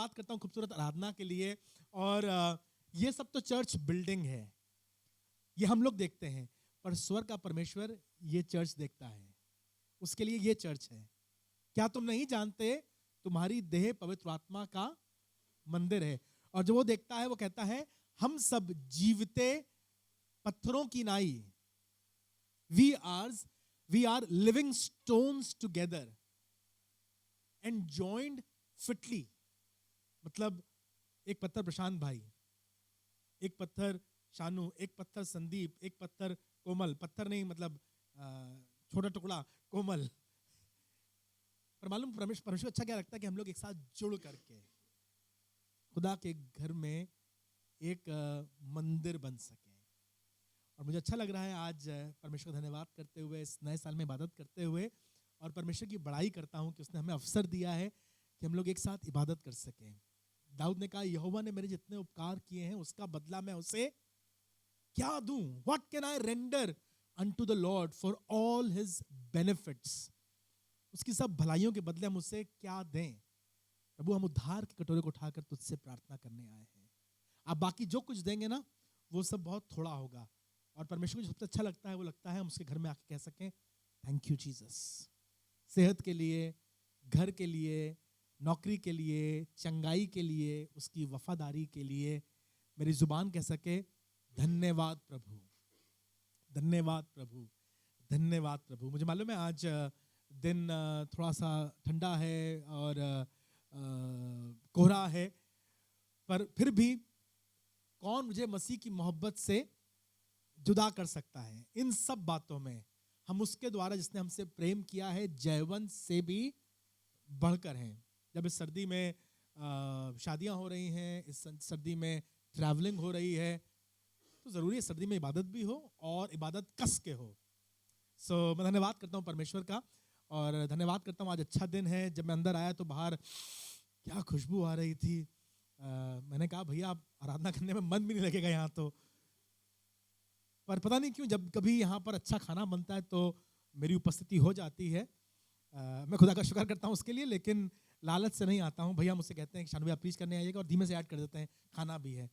धन्यवाद करता हूँ खूबसूरत आराधना के लिए। और ये सब तो चर्च बिल्डिंग है, ये हम लोग देखते हैं, पर स्वर्ग का परमेश्वर ये चर्च देखता है, उसके लिए ये चर्च है। क्या तुम नहीं जानते तुम्हारी देह पवित्र आत्मा का मंदिर है? और जो वो देखता है वो कहता है हम सब जीवते पत्थरों की नाई, we are living stones together and joined fitly. मतलब एक पत्थर प्रशांत भाई, एक पत्थर शानू, एक पत्थर संदीप, एक पत्थर कोमल, पत्थर नहीं मतलब छोटा टुकड़ा कोमल। पर मालूम परमेश्वर अच्छा क्या लगता है कि हम लोग एक साथ जुड़ करके खुदा के घर में एक मंदिर बन सके। और मुझे अच्छा लग रहा है आज परमेश्वर का धन्यवाद करते हुए, इस नए साल में इबादत करते हुए, और परमेश्वर की बड़ाई करता हूं कि उसने हमें अवसर दिया है कि हम लोग एक साथ इबादत कर सकें। दाऊद ने कहा यहोवा ने मेरे जितने उपकार किए हैं उसका बदला मैं उसे क्या दूं? What can I render unto the Lord for all his benefits? उसकी सब भलाइयों के बदले हम उसे क्या दें? प्रभु हम उद्धार के कटोरे को उठाकर तुझसे प्रार्थना करने आए हैं। आप बाकी जो कुछ देंगे ना वो सब बहुत थोड़ा होगा, और परमेश्वर को सबसे अच्छा लगता है वो लगता है हम उसके घर में आके कह सकें थैंक यू जीसस। सेहत के लिए, घर के लिए, नौकरी के लिए, चंगाई के लिए, उसकी वफादारी के लिए मेरी जुबान कह सके धन्यवाद प्रभु, धन्यवाद प्रभु, धन्यवाद प्रभु। मुझे मालूम है आज दिन थोड़ा सा ठंडा है और कोहरा है, पर फिर भी कौन मुझे मसीह की मोहब्बत से जुदा कर सकता है? इन सब बातों में हम उसके द्वारा जिसने हमसे प्रेम किया है जयवंत से भी बढ़कर हैं। जब इस सर्दी में शादियां हो रही हैं, इस सर्दी में ट्रैवलिंग हो रही है, तो जरूरी है सर्दी में इबादत भी हो और इबादत कस के हो। मैं धन्यवाद करता हूँ परमेश्वर का, और धन्यवाद करता हूँ आज अच्छा दिन है। जब मैं अंदर आया तो बाहर क्या खुशबू आ रही थी। मैंने कहा भैया आप आराधना करने में मन भी नहीं लगेगा यहाँ तो। पर पता नहीं क्यों जब कभी यहाँ पर अच्छा खाना बनता है तो मेरी उपस्थिति हो जाती है। मैं खुदा का शुक्र करता हूँ उसके लिए, लेकिन लालच से नहीं आता हूँ। भैया मुझसे कहते हैं कि शानू भैया प्लीज करने आइएगा, और धीमे से ऐड कर देते हैं खाना भी है,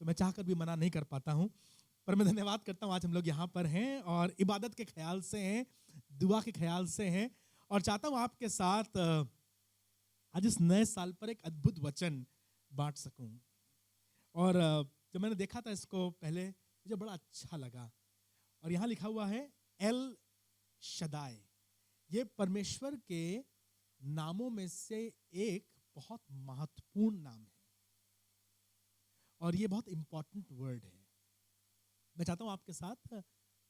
तो मैं चाहकर भी मना नहीं कर पाता हूँ। पर मैं धन्यवाद करता हूँ आज हम लोग यहाँ पर हैं और इबादत के ख्याल से हैं, दुआ के ख्याल से हैं, और चाहता हूँ आपके साथ आज इस नए साल पर एक अद्भुत वचन बांट सकूं। और जब मैंने देखा था इसको पहले मुझे बड़ा अच्छा लगा, और यहाँ लिखा हुआ है एल शदाई। ये परमेश्वर के नामों में से एक बहुत महत्वपूर्ण नाम है, और ये बहुत इंपॉर्टेंट वर्ड है। मैं चाहता हूं आपके साथ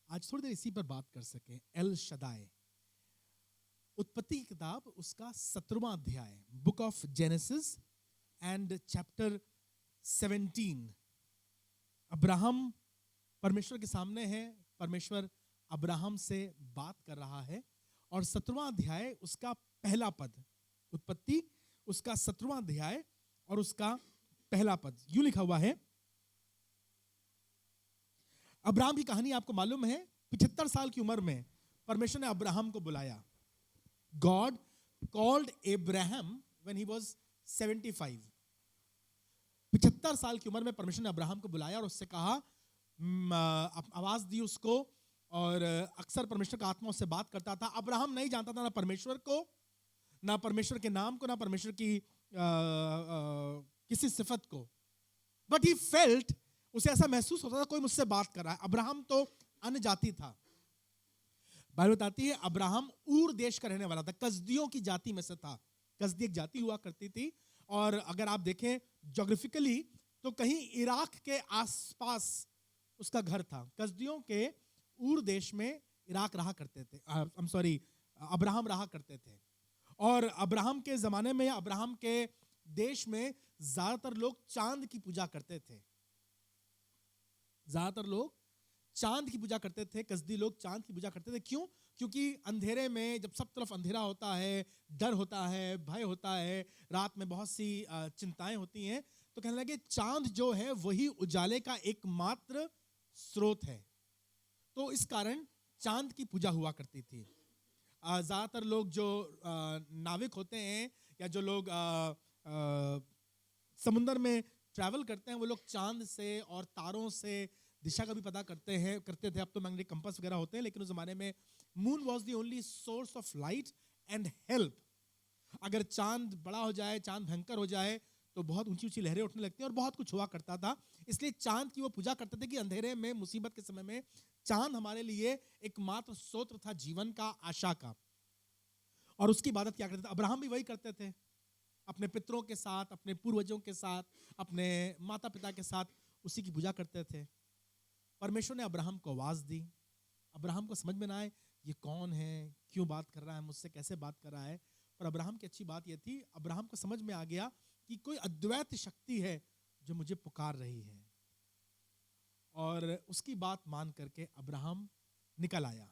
आज थोड़ी देर इसी पर बात कर सकें। एल शदाई, उत्पत्ति की किताब उसका 17वां अध्याय, book of genesis and chapter 17। Abraham परमेश्वर के सामने है, परमेश्वर अब्राहम से बात कर रहा है, और 17वां अध्याय उसका पहला पद, उत्पत्ति उसका 17वां अध्याय और उसका पहला पद यूं लिखा हुआ है। अब्राहम की कहानी आपको मालूम है, 75 साल की उम्र में परमेश्वर ने अब्राहम को बुलाया। God called Abraham when he was 75. 75 साल की उम्र में परमेश्वर ने अब्राहम को बुलाया और उससे कहा, आवाज दी उसको, और अक्सर परमेश्वर का आत्मा उससे बात करता था। अब्राहम नहीं जानता था ना परमेश्वर को, ना परमेश्वर के नाम को, ना परमेश्वर की किसी सिफत को, बट ही फेल्ट, उसे ऐसा महसूस होता था कोई मुझसे बात कर रहा है। अब्राहम तो अन्य जाति था। बाइबल बताती है अब्राहम ऊर देश का रहने वाला था, कसदियों की जाति में से था। कसदी एक जाति हुआ करती थी, और अगर आप देखें ज्योग्राफिकली तो कहीं इराक के आसपास उसका घर था। कसदियों के ऊर देश में इराक रहा करते थे, अब्राहम रहा करते थे। और अब्राहम के जमाने में, अब्राहम के देश में ज्यादातर लोग चांद की पूजा करते थे। ज्यादातर लोग चांद की पूजा करते थे, कसदी लोग चांद की पूजा करते थे। क्यों? क्योंकि अंधेरे में जब सब तरफ अंधेरा होता है, डर होता है, भय होता है, रात में बहुत सी चिंताएं होती हैं, तो कहने लगे चांद जो है वही उजाले का एकमात्र स्रोत है। तो इस कारण चांद की पूजा हुआ करती थी। ज्यादातर लोग जो नाविक होते हैं, या जो लोग समुद्र में ट्रैवल करते हैं वो लोग चांद से और तारों से दिशा का भी पता करते थे। अब तो मैग्नेटिक कंपास वगैरह होते हैं, लेकिन उस जमाने में moon was the only source of light and help. अगर चांद बड़ा हो जाए, चांद भयंकर हो जाए, तो बहुत ऊंची ऊंची लहरें उठने लगती हैं और बहुत कुछ हुआ करता था। इसलिए चांद की वो पूजा करते थे कि अंधेरे में, मुसीबत के समय में चांद हमारे लिए एकमात्र स्रोत था जीवन का, आशा का। और उसकी इबादत क्या करते थे? अब्राहम भी वही करते थे, अपने पितरों के साथ, अपने पूर्वजों के साथ, अपने माता पिता के साथ उसी की पूजा करते थे। परमेश्वर ने अब्राहम को आवाज दी। अब्राहम को समझ में ना आए ये कौन है, क्यों बात कर रहा है मुझसे, कैसे बात कर रहा है। पर अब्राहम की अच्छी बात यह थी, अब्राहम को समझ में आ गया कि कोई अद्वैत शक्ति है जो मुझे पुकार रही है। और उसकी बात मान करके अब्राहम निकल आया।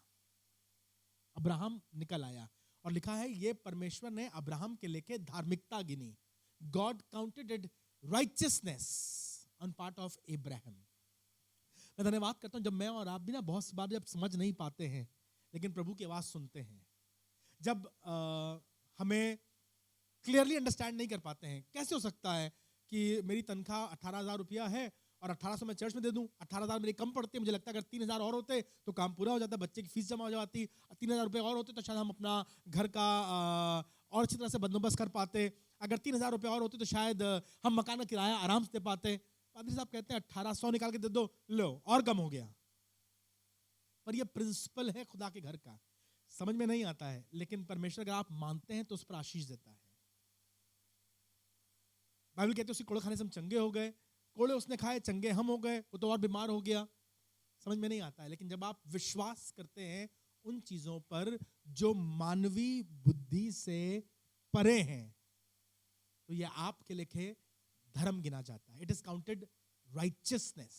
अब्राहम निकल आया और लिखा है ये परमेश्वर ने अब्राहम के लेके धार्मिकता गिनी। God counted it righteousness on part of Abraham. मैं धन्यवाद करता हूं, जब मैं और आप भी ना बहुत सी बार जब समझ नहीं पाते हैं लेकिन प्रभु की आवाज सुनते हैं, जब हमें क्लियरली अंडरस्टैंड नहीं कर पाते हैं। कैसे हो सकता है कि मेरी तनख्वाह 18,000 रुपया है और 1800 मैं चर्च में दे दूं, 18,000 मेरी कम पड़ती है, मुझे लगता है अगर 3,000 और होते तो काम पूरा हो जाता, बच्चे की फीस जमा हो जाती, 3,000 रुपये और होते तो शायद हम अपना घर का और अच्छी तरह से बंदोबस्त कर पाते, अगर 3,000 रुपये और होते तो शायद हम मकान का किराया आराम से दे पाते। पादरी साहब कहते हैं 1800 निकाल के दे दो, लो और कम हो गया। पर यह प्रिंसिपल है खुदा के घर का, समझ में नहीं आता है, लेकिन परमेश्वर अगर आप मानते हैं तो उस पर आशीष देता है। बाइबल कहते हैं उसी कोड़े खाने से हम चंगे हो गए, कोड़े उसने खाए चंगे हम हो गए, वो तो और बीमार हो गया। समझ में नहीं आता है, लेकिन जब आप विश्वास करते हैं उन चीजों पर जो मानवीय बुद्धि से परे हैं, तो यह आपके लिखे धर्म गिना जाता है। It is counted righteousness.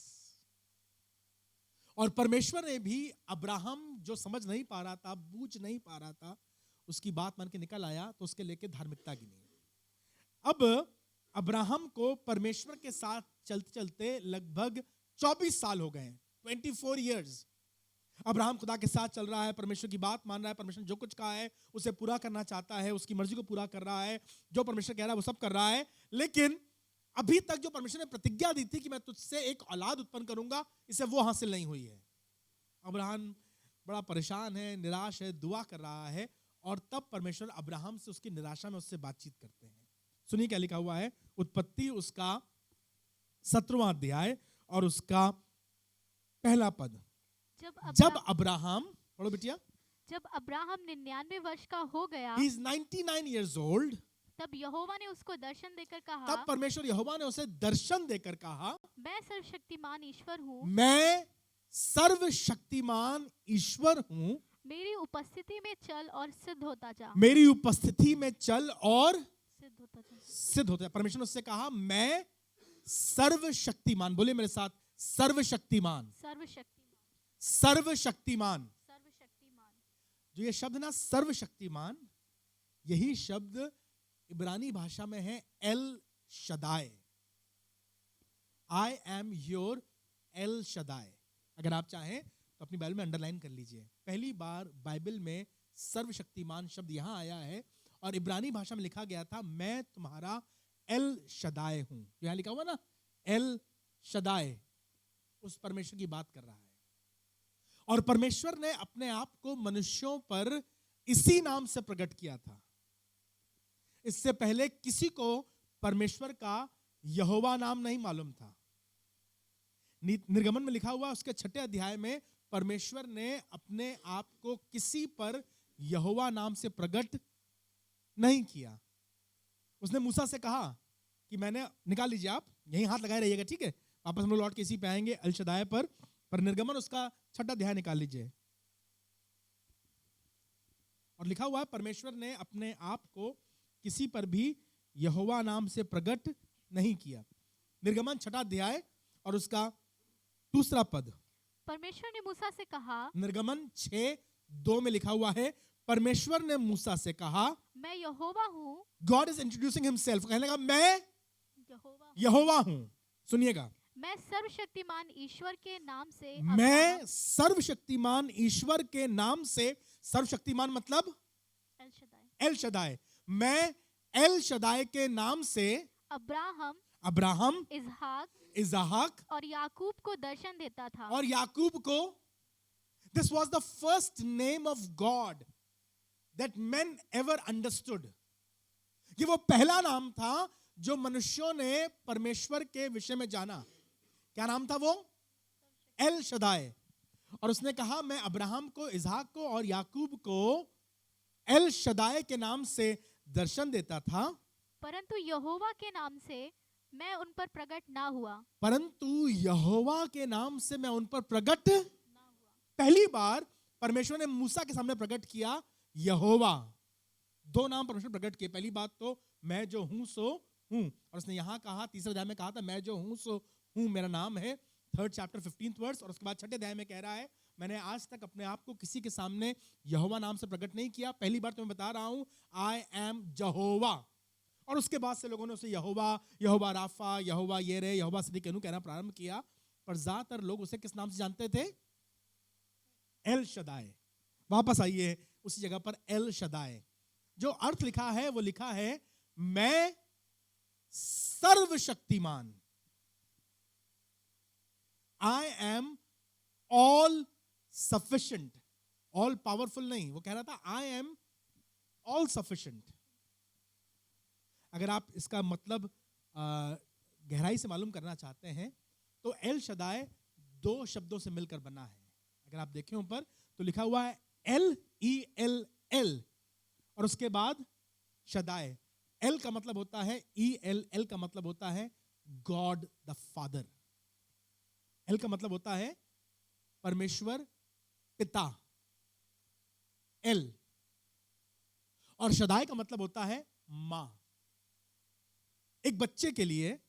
और परमेश्वर ने भी अब्राहम जो समझ नहीं पा रहा था, बूझ नहीं पा रहा था, उसकी बात मान के निकल आया तो उसके लेके धार्मिकता गिनी। अब अब्राहम को परमेश्वर के साथ चलते चलते लगभग 24 साल हो गए, 24 इयर्स। अब्राहम खुदा के साथ चल रहा है, परमेश्वर की बात मान रहा है, परमेश्वर जो कुछ कहा है उसे पूरा करना चाहता है, उसकी मर्जी को पूरा कर रहा है, जो परमेश्वर कह रहा है वो सब कर रहा है। लेकिन अभी तक जो परमेश्वर ने प्रतिज्ञा दी थी कि मैं तुझसे एक औलाद उत्पन्न करूंगा, इसे वो हासिल नहीं हुई है। अब्राहम बड़ा परेशान है, निराश है, दुआ कर रहा है, और तब परमेश्वर अब्राहम से उसकी निराशा में उससे बातचीत करते हैं। सुनिए क्या लिखा हुआ है, उत्पत्ति उसका 17वां अध्याय और उसका पहला पद। जब अब्राहम, पढ़ो बिटिया, जब अब्राहम 99 वर्ष का हो गया, he is 99 years old, तब यहोवा ने उसको दर्शन देकर कहा, तब परमेश्वर यहोवा ने उसे दर्शन देकर कहा, मैं सर्वशक्तिमान ईश्वर हूँ, मैं सर्वशक्तिमान ईश्वर हूँ, मेरी उपस्थिति में चल और सिद्ध होता जा, मेरी उपस्थिति में चल और सिद्ध होता जा, सिद्ध होता है। परमेश्वर ने उससे कहा मैं सर्वशक्तिमान, बोले मेरे साथ, सर्वशक्तिमान, सर्वशक्तिमान, सर्वशक्तिमान। सर्वशक्तिमान। जो ये शब्द ना सर्वशक्तिमान, यही शब्द इब्रानी भाषा में है L शदाय। I am your L शदाय। अगर आप चाहें तो अपनी बाइबल में अंडरलाइन कर लीजिए। पहली बार बाइबल में सर्वशक्तिमान शब्द यहां आया है और इब्रानी भाषा में लिखा गया था मैं तुम्हारा एल शदाय हूं। यहां लिखा हुआ ना एल शदाय, उस परमेश्वर की बात कर रहा है। और परमेश्वर ने अपने आप को मनुष्यों पर इसी नाम से प्रकट किया था। इससे पहले किसी को परमेश्वर का यहोवा नाम नहीं मालूम था। निर्गमन में लिखा हुआ उसके 6 अध्याय में परमेश्वर ने अपने आप को किसी पर यहोवा नाम से प्रकट नहीं किया। उसने मूसा से कहा कि मैंने, निकाल लीजिए आप, यहीं हाथ लगाए रहिएगा, ठीक है, वापस हम लोग लौट के इसी पे आएंगे अल शदाय पर निर्गमन उसका 6 अध्याय निकाल लीजिए। और लिखा हुआ है परमेश्वर ने अपने आप को किसी पर भी यहोवा नाम से प्रकट नहीं किया। निर्गमन 6 अध्याय और उसका 2 पद। परमेश्वर ने मूसा से कहा, निर्गमन 6:2 में लिखा हुआ है परमेश्वर ने मूसा से कहा मैं यहोवा हूँ। गॉड इज इंट्रोड्यूसिंग हिमसेल्फ, कहने लगा मैं यहोवा यहोवा हूं। सुनिएगा, मैं सर्वशक्तिमान ईश्वर के नाम से, मैं सर्वशक्तिमान ईश्वर के नाम से, सर्वशक्तिमान मतलब एल शदाय, एल शदाय, मैं एल शदाय के नाम से अब्राहम, अब्राहम, इसहाक इसहाक और याकूब को दर्शन देता था। और याकूब को. This was the first name of God that men ever understood. ये वो पहला नाम था जो मनुष्यों ने परमेश्वर के विषय में जाना. क्या नाम था वो? एल शदाय. और उसने कहा मैं अब्राहम को, इसहाक को और याकूब को एल शदाय के नाम से दर्शन देता था, परंतु यहोवा के नाम से मैं उन पर प्रकट ना हुआ। परंतु यहोवा के नाम से मैं उन पर प्रकट. पहली बार परमेश्वर ने मूसा के सामने प्रकट किया यहोवा. दो नाम परमेश्वर प्रकट किए. पहली बात तो मैं जो हूं सो हूं, और उसने यहां कहा, तीसरे अध्याय में कहा था मैं जो हूं सो हूं मेरा नाम है, 3rd chapter 15th वर्स. और उसके बाद 6ठे अध्याय में कह रहा है मैंने आज तक अपने आप को किसी के सामने यहोवा नाम से प्रकट नहीं किया, पहली बार तुम्हें बता रहा हूं आई एम जहोवा. और उसके बाद से लोगों ने उसे यहोवा, यहोवा राफा, यहोवा येरे, यहोवा सिदकीनु कहना प्रारंभ किया. पर ज्यादातर लोग उसे किस नाम से जानते थे? एल शदाय. वापस आइए उसी जगह पर, एल शदाय. जो अर्थ लिखा है वो लिखा है मैं सर्वशक्तिमान. I am all sufficient. All powerful नहीं, वो कह रहा था आई एम ऑल सफिशिएंट. अगर आप इसका मतलब गहराई से मालूम करना चाहते हैं तो एल शदाय दो शब्दों से मिलकर बना है. अगर आप देखें ऊपर तो लिखा हुआ है एल ई एल एल और उसके बाद शदाय. एल का मतलब होता है ई एल, एल का मतलब होता है गॉड द फादर. एल का मतलब होता है परमेश्वर पिता, एल. और शदाय का मतलब होता है मां. एक बच्चे के लिए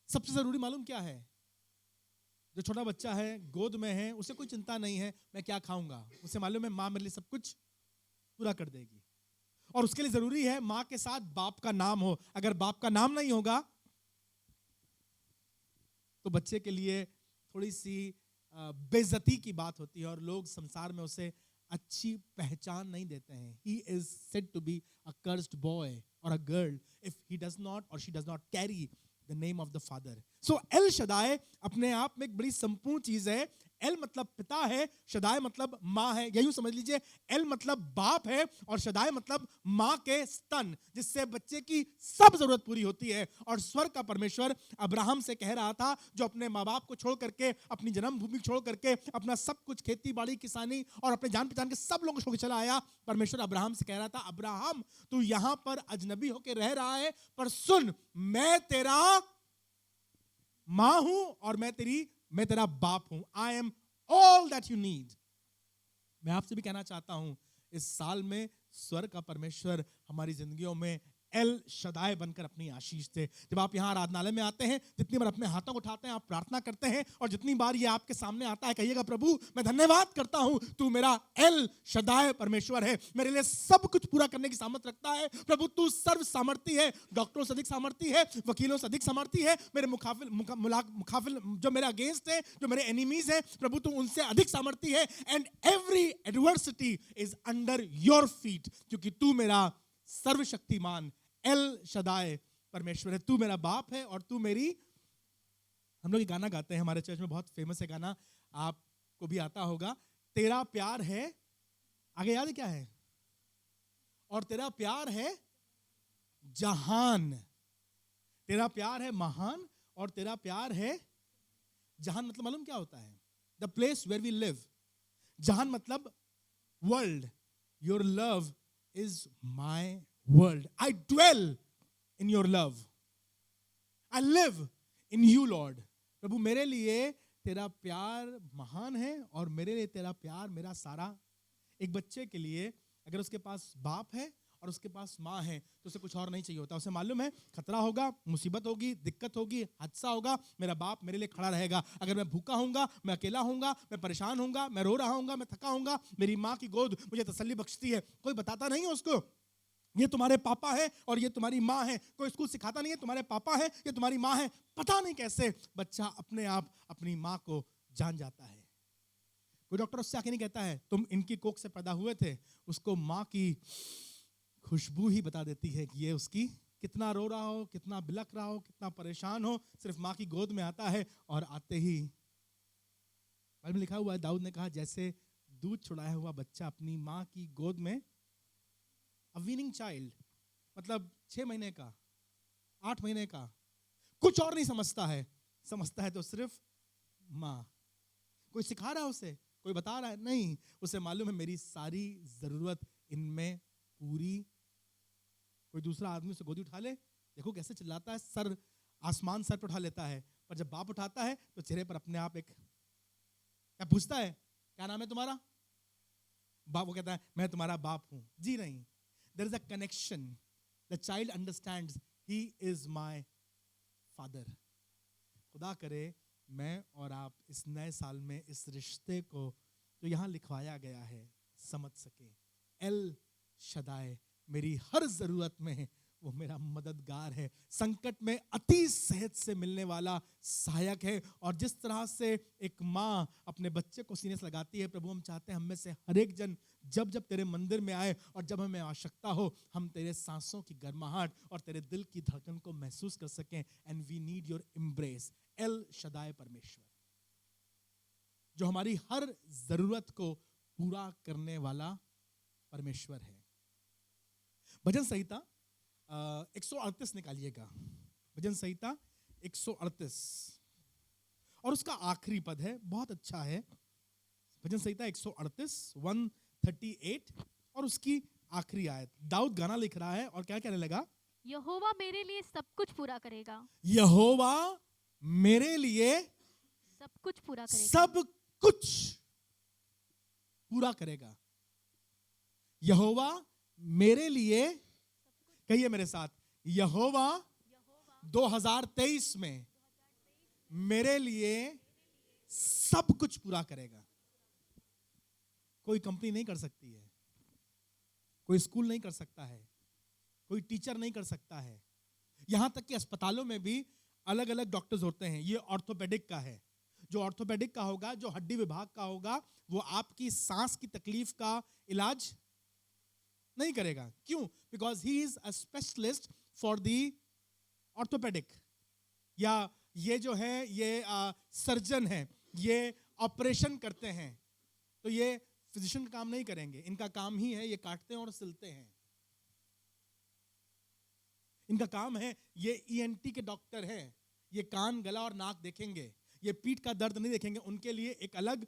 सबसे जरूरी मालूम क्या है? जो छोटा बच्चा है, गोद में है, उसे कोई चिंता नहीं है मैं क्या खाऊंगा. उसे मालूम है मां मेरे लिए सब कुछ पूरा कर देगी. और उसके लिए जरूरी है मां के साथ बाप का नाम हो. अगर बाप का नाम नहीं होगा तो बच्चे के लिए थोड़ी सी बेइज्जती की बात होती है और लोग संसार में उसे अच्छी पहचान नहीं देते हैं. He is said to be a cursed boy or a girl if he does not or she does not carry the name of the father. So El Shaddai अपने आप में एक बड़ी संपूर्ण चीज है. एल मतलब पिता है, शदाय मतलब माँ है. यही समझ लीजिए एल मतलब बाप है और शदाय मतलब माँ के स्तन, जिससे बच्चे की सब जरूरत पूरी होती है. और स्वर्ग का परमेश्वर अब्राहम से कह रहा था, जो अपने माँ बाप को छोड़ करके, अपनी जन्मभूमि छोड़ करके, अपना सब कुछ खेती बाड़ी किसानी और अपने जान पहचान के सब लोगों को छोड़ के चला आया. परमेश्वर अब्राहम से कह रहा था अब्राहम तू यहां पर अजनबी होकर रह रहा है, पर सुन मैं तेरा माँ हूं और मैं तेरा बाप हूं. I am all that you need. मैं आपसे भी कहना चाहता हूं इस साल में स्वर्ग का परमेश्वर हमारी जिंदगियों में एल शदाय बनकर अपनी आशीष दे. जब आप यहाँ आराधनालय में आते हैं, जितनी बार अपने हाथों को उठाते हैं, आप प्रार्थना करते हैं और जितनी बार ये आपके सामने आता है, कहिएगा प्रभु मैं धन्यवाद करता हूं, तू मेरा एल शदाय परमेश्वर है, मेरे लिए सब कुछ पूरा करने की सामर्थ रखता है. प्रभु तू सर्व सामर्थी है, डॉक्टरों से अधिक सामर्थी है, वकीलों से अधिक सामर्थी है, मेरे मुखाफिल जो मेरे अगेंस्ट है, जो मेरे एनिमीज है, प्रभु तू उनसे अधिक सामर्थी है. And every adversity is under your feet, क्योंकि तू मेरा सर्वशक्तिमान एल शदाय परमेश्वर है. तू मेरा बाप है और तू मेरी. हम लोग ये गाना गाते हैं हमारे चर्च में, बहुत फेमस है गाना, आपको भी आता होगा. तेरा प्यार है, आगे याद है क्या है? और तेरा प्यार है जहान. तेरा प्यार है महान और तेरा प्यार है जहान. मतलब मालूम क्या होता है? The place where we live. जहान मतलब world. Your love is my world. I dwell in your love. I live in you, Lord. प्रभु मेरे लिए तेरा प्यार महान है और मेरे लिए तेरा प्यार मेरा सारा. एक बच्चे के लिए अगर उसके पास बाप है और उसके पास माँ है तो उसे कुछ और नहीं चाहिए होता. उसे मालूम है खतरा होगा, मुसीबत होगी, दिक्कत होगी, हादसा होगा, मेरा बाप मेरे लिए खड़ा रहेगा. अगर मैं भूखा होऊंगा, मैं अकेला होऊंगा, मैं परेशान होऊंगा, मैं रो रहा होऊंगा, मैं थका होऊंगा, मेरी माँ की गोद मुझे तसल्ली बख्शती है. कोई बताता नहीं है उसको ये तुम्हारे पापा है और ये तुम्हारी माँ है. कोई स्कूल सिखाता नहीं है तुम्हारे पापा है, ये तुम्हारी माँ है. पता नहीं कैसे बच्चा अपने आप अपनी माँ को जान जाता है. कोई डॉक्टर उससे आके नहीं कहता है तुम इनकी कोख से पैदा हुए थे. उसको माँ की खुशबू ही बता देती है कि ये उसकी कितना रो रहा हो, कितना बिलख रहा हो, कितना परेशान हो, सिर्फ माँ की गोद में आता है और आते ही बाइबल में लिखा हुआ है, दाऊद ने कहा जैसे दूध छुड़ाया हुआ बच्चा अपनी माँ की गोद में, अ वीनिंग चाइल्ड, मतलब 6 महीने का, 8 महीने का, कुछ और नहीं समझता है तो सिर्फ माँ। कोई सिखा रहा है उसे, कोई बता रहा है नहीं, उसे मालूम है मेरी सारी जरूरत इनमें पूरी। कोई दूसरा आदमी उसे गोदी उठा ले, देखो कैसे चिल्लाता है, सर आसमान सर पर उठा लेता है, पर जब बाप उठाता है तो चेहरे पर अपने आप एक, क्या पूछता है, क्या नाम है तुम्हारा? बाप वो कहता है मैं तुम्हारा बाप हूं। जी नहीं, there is a connection, the child understands he is my father. खुदा करे मैं और आप इस नए साल में इस रिश्ते को जो यहाँ लिखवाया गया है समझ सके। एल शदाय, मेरी हर जरूरत में वो मेरा मददगार है, संकट में अति सहज से मिलने वाला सहायक है। और जिस तरह से एक माँ अपने बच्चे को सीने से लगाती है, प्रभु हम चाहते हैं हम में से हर एक जन जब जब तेरे मंदिर में आए और जब हमें आवश्यकता हो, हम तेरे सांसों की गर्माहट और तेरे दिल की धड़कन को महसूस कर सकें। And we need your embrace. El Shaddai परमेश्वर, जो हमारी हर जरूरत को पूरा करने वाला परमेश्वर है। भजन संहिता 138 निकालिएगा, भजन संहिता 138 और उसका आखिरी पद है, बहुत अच्छा है। भजन संहिता 138 138 और उसकी आखिरी आयत। दाऊद गाना लिख रहा है और क्या कहने लगा, यहोवा मेरे लिए सब कुछ पूरा करेगा, यहोवा मेरे लिए सब कुछ पूरा करेगा, सब कुछ पूरा करेगा। यहोवा मेरे लिए, कहिए मेरे साथ, यहोवा 2023 में मेरे लिए सब कुछ पूरा करेगा। कोई कंपनी नहीं कर सकती है, कोई स्कूल नहीं कर सकता है, कोई टीचर नहीं कर सकता है। यहां तक कि अस्पतालों में भी अलग अलग डॉक्टर्स होते हैं। ये ऑर्थोपेडिक का है, जो ऑर्थोपेडिक का होगा, जो हड्डी विभाग का होगा, वो आपकी सांस की तकलीफ का इलाज नहीं करेगा। क्यों? Because he is a specialist for the orthopaedic. या ये जो है ये सर्जन है, ये ऑपरेशन करते हैं, तो ये फिजिशियन का काम नहीं करेंगे। इनका काम ही है ये काटते हैं और सिलते हैं। इनका काम है, ये ईएनटी के डॉक्टर हैं, ये कान गला और नाक देखेंगे, ये पीठ का दर्द नहीं देखेंगे। उनके लिए एक अलग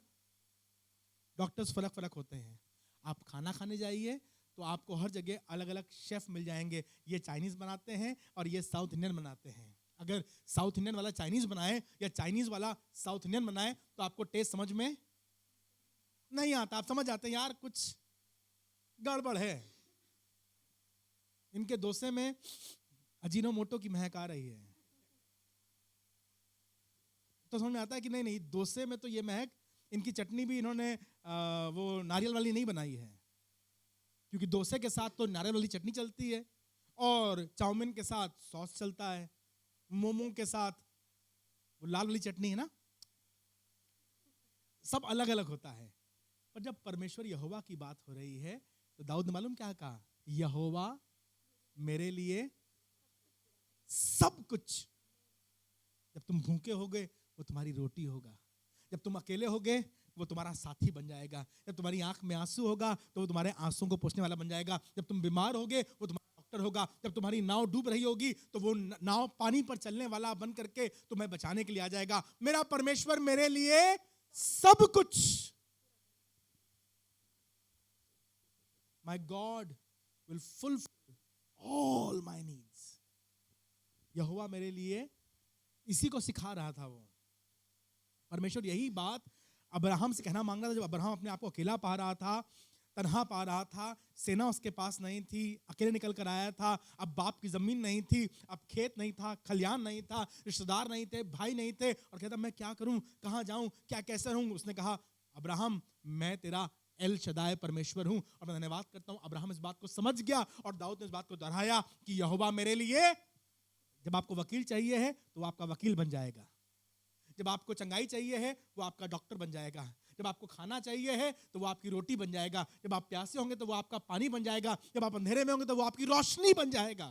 डॉक्टर्स फर्क फर्क होते हैं। आप खाना खाने जाइए तो आपको हर जगह अलग अलग शेफ मिल जाएंगे। ये चाइनीज बनाते हैं और ये साउथ इंडियन बनाते हैं। अगर साउथ इंडियन वाला चाइनीज बनाए या चाइनीज वाला साउथ इंडियन बनाए तो आपको टेस्ट समझ में नहीं आता। आप समझ जाते हैं यार कुछ गड़बड़ है, इनके डोसे में अजीनोमोटो की महक आ रही है। तो समझ में आता है कि नहीं नहीं, डोसे में तो ये महक, इनकी चटनी भी इन्होंने वो नारियल वाली नहीं बनाई है, क्योंकि डोसे के साथ तो नारियल वाली चटनी चलती है और चाउमीन के साथ सॉस चलता है, मोमो के साथ वो लाल वाली चटनी है ना। सब अलग अलग होता है। पर जब परमेश्वर यहोवा की बात हो रही है तो दाऊद ने मालूम क्या कहा, यहोवा मेरे लिए सब कुछ। जब तुम भूखे होगे वो तुम्हारी रोटी होगा, जब तुम अकेले होगे वो तुम्हारा साथी बन जाएगा, जब तुम्हारी आंख में आंसू होगा तो वो तुम्हारे आंसुओं को पोंछने वाला बन जाएगा, जब तुम बीमार होगे वो तुम्हारा डॉक्टर होगा, जब तुम्हारी नाव डूब रही होगी तो वो नाव पानी पर चलने वाला बन करके तुम्हें बचाने के लिए आ जाएगा। मेरा परमेश्वर मेरे लिए सब कुछ, my God will fulfil all my needs. यहोवा मेरे लिए, इसी को सिखा रहा था वो परमेश्वर। यही बात अब्राहम से कहना मांग रहा था। जब अब्राहम अपने आप को अकेला पा रहा था, तन्हा पा रहा था, सेना उसके पास नहीं थी, अकेले निकल कर आया था, अब बाप की जमीन नहीं थी, अब खेत नहीं था, खलियान नहीं था, रिश्तेदार नहीं थे, भाई नहीं थे, और कहता मैं क्या करूं, कहां जाऊं, क्या कैसे रहूं। उसने कहा अब्राहम मैं तेरा एल शदाय परमेश्वर हूं। और मैं धन्यवाद करता हूं अब्राहम इस बात को समझ गया और दाऊद ने इस बात को दोहराया कि यहोवा मेरे लिए। जब आपको वकील चाहिए है तो वो आपका वकील बन जाएगा, जब आपको चंगाई चाहिए है वो आपका डॉक्टर बन जाएगा, जब आपको खाना चाहिए है तो वो आपकी रोटी बन जाएगा, जब आप प्यासे होंगे तो वो आपका पानी बन जाएगा, जब आप अंधेरे में होंगे तो वो आपकी रोशनी बन जाएगा।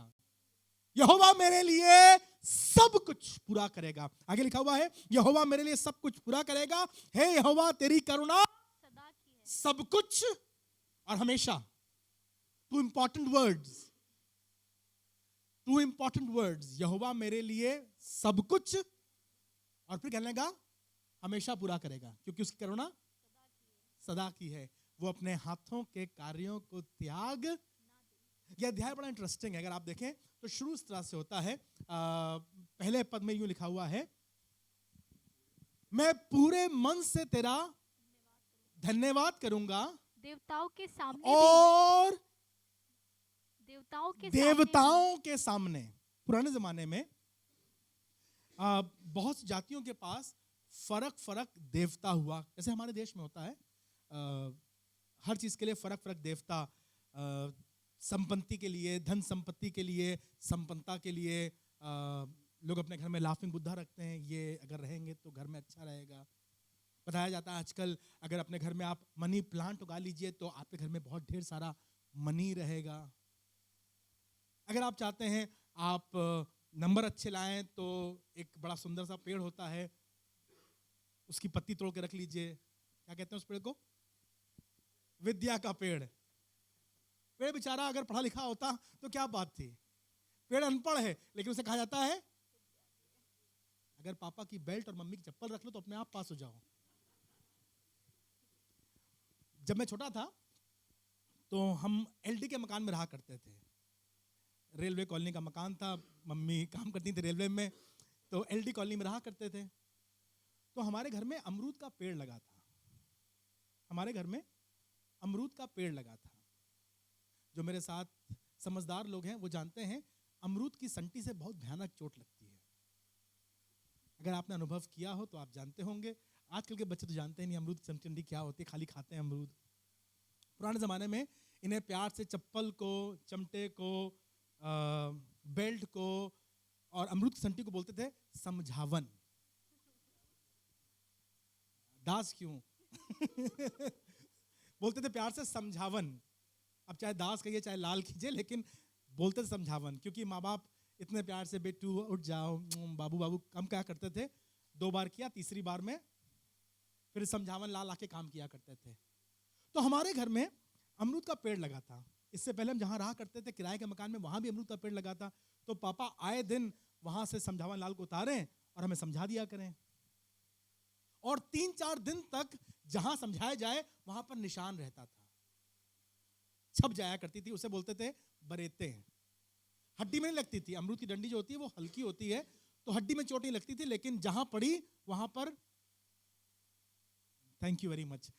यहोवा मेरे लिए सब कुछ पूरा करेगा। आगे लिखा हुआ है यहोवा मेरे लिए सब कुछ पूरा करेगा। हे यहोवा तेरी करुणा सदा की है। सब कुछ और हमेशा। टू इंपॉर्टेंट वर्ड्स, यहोवा मेरे लिए सब कुछ और फिर कहने लगा हमेशा पूरा करेगा, क्योंकि उसकी करुणा सदा की है। वो अपने हाथों के कार्यों को त्याग। यह अध्याय बड़ा इंटरेस्टिंग है। अगर आप देखें तो शुरू इस तरह से होता है। पहले पद में यूं लिखा हुआ है, मैं पूरे मन से तेरा धन्यवाद करूंगा देवताओं के सामने और देवताओं के सामने। पुराने जमाने में बहुत सी जातियों के पास फर्क देवता हुआ, जैसे हमारे देश में होता है। हर चीज के लिए फर्क देवता, संपत्ति के लिए, धन संपत्ति के लिए, संपन्नता के लिए लोग अपने घर में लाफिंग बुद्धा रखते हैं। ये अगर रहेंगे तो घर में अच्छा रहेगा। बताया जाता है आजकल अगर अपने घर में आप मनी प्लांट उगा लीजिए तो आपके घर में बहुत ढेर सारा मनी रहेगा। अगर आप चाहते हैं आप नंबर अच्छे लाएं तो एक बड़ा सुंदर सा पेड़ होता है, उसकी पत्ती तोड़ के रख लीजिए। क्या कहते हैं उस पेड़ को? विद्या का पेड़। पेड़ बेचारा अगर पढ़ा लिखा होता तो क्या बात थी, पेड़ अनपढ़ है लेकिन उसे कहा जाता है अगर पापा की बेल्ट और मम्मी की चप्पल रख लो तो अपने आप पास हो जाओ। जब मैं छोटा था तो हम एलडी के मकान में रहा करते थे। रेलवे कॉलोनी का मकान था, मम्मी काम करती थी रेलवे में, तो एलडी कॉलोनी में रहा करते थे। तो हमारे घर में अमरूद का पेड़ लगा था। हमारे घर में अमरूद का पेड़ लगा था। जो मेरे साथ समझदार लोग हैं वो जानते हैं अमरूद की संटी से बहुत भयानक चोट लगती है। अगर आपने अनुभव किया हो तो आप जानते होंगे। आजकल के बच्चे तो जानते ही नहीं अमरूद की संटी क्या होती है, खाली खाते हैं अमरूद। पुराने ज़माने में इन्हें प्यार से चप्पल को, चमटे को, बेल्ट को और अमरूद की संटी को बोलते थे समझावन। दास क्यों बोलते थे प्यार से समझावन। अब चाहे दास कहिए चाहे लाल कीजिए, लेकिन बोलते थे समझावन, क्योंकि माँ बाप इतने प्यार से बेटू उठ जाओ, बाबू बाबू कम क्या करते थे। 2 बार किया, तीसरी बार में फिर समझावन लाल आके काम किया करते थे। तो हमारे घर में अमरूद का पेड़ लगा था। इससे पहले हम जहां रहा करते थे किराए के मकान में, वहां भी अमरूद का पेड़ लगा था। तो पापा आए दिन वहां से समझावन लाल को उतारें और हमें समझा दिया करें। और 3-4 दिन तक जहां समझाया जाए वहां पर निशान रहता था, छप जाया करती थी। उसे बोलते थे बरेते। हड्डी में नहीं लगती थी। अमरूद की डंडी जो होती है वो हल्की होती है, तो हड्डी में चोट नहीं लगती थी, लेकिन जहां पड़ी वहां पर, थैंक यू वेरी मच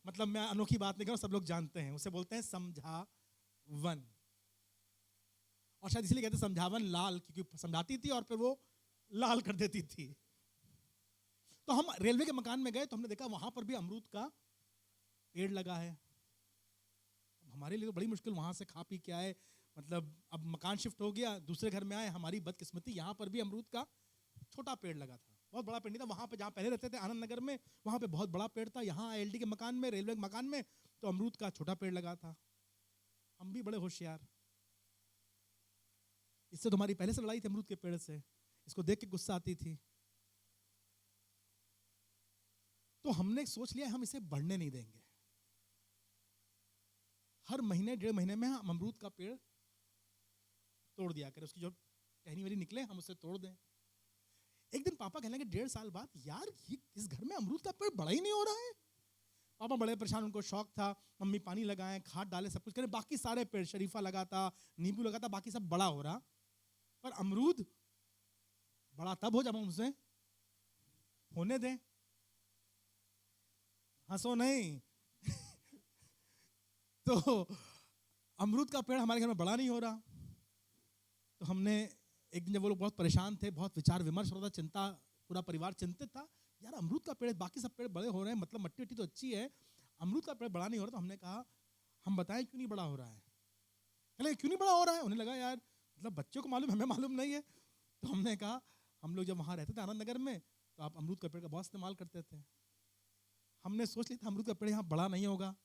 मतलब मैं अनोखी बात नहीं कर रहा हूं, सब लोग जानते हैं। उसे बोलते हैं समझावन। और शायद इसलिए कहते समझावन लाल, क्योंकि समझाती थी और फिर वो लाल कर देती थी। तो हम रेलवे के मकान में गए तो हमने देखा वहां पर भी अमरूद का पेड़ लगा है। हमारे लिए तो बड़ी मुश्किल वहां से खा पी के आए। मतलब अब मकान शिफ्ट हो गया, दूसरे घर में आए, हमारी बदकिस्मती यहाँ पर भी अमरूद का छोटा पेड़ लगा था। बहुत बड़ा पेड़ नहीं था। वहां पे जहाँ पहले रहते थे आनंद नगर में, वहां पे बहुत बड़ा पेड़ था। यहाँ एलडी के मकान में, रेलवे के मकान में तो अमरूद का छोटा पेड़ लगा था। हम भी बड़े होशियार। इससे तो हमारी पहले से लड़ाई थी अमरूद के पेड़ से, इसको देख के गुस्सा आती थी। तो हमने सोच लिया हम इसे बढ़ने नहीं देंगे। हर महीने 1.5 महीने में हम अमरूद का पेड़ तोड़ दिया करें, उसकी जो टहनी वाली निकले हम उसे तोड़ दें। एक दिन पापा कहने लगे 1.5 साल बाद, यार ये इस घर में अमरूद का पेड़ बड़ा ही नहीं हो रहा है। पापा बड़े परेशान, उनको शौक था। मम्मी पानी लगाए, खाद डाले, सब कुछ करें, बाकी सारे पेड़, शरीफा लगा था, नींबू लगा था, बाकी सब बड़ा हो रहा, पर अमरूद बड़ा तब हो जब हम उसे होने दें। हंसो नहीं तो अमरूद का पेड़ हमारे घर में बड़ा नहीं हो रहा। तो हमने एक दिन, जब वो लोग बहुत परेशान थे, बहुत विचार विमर्श हो रहा था, चिंता, पूरा परिवार चिंतित था, यार अमरूद का पेड़, बाकी सब पेड़ बड़े हो रहे हैं, मतलब मट्टी वट्टी तो अच्छी है, अमरूद का पेड़ बड़ा नहीं हो रहा। तो हमने कहा हम बताएं क्यों नहीं बड़ा हो रहा है। कहले क्यों नहीं बड़ा हो रहा है। उन्हें लगा यार मतलब बच्चों को मालूम, हमें मालूम नहीं है। तो हमने कहा हम लोग जब वहाँ रहते थे आनंद नगर में तो आप अमरूद का पेड़ का बहुत इस्तेमाल करते थे। हमने सोच लिया था अमरूद का पेड़ यहाँ बड़ा नहीं होगा।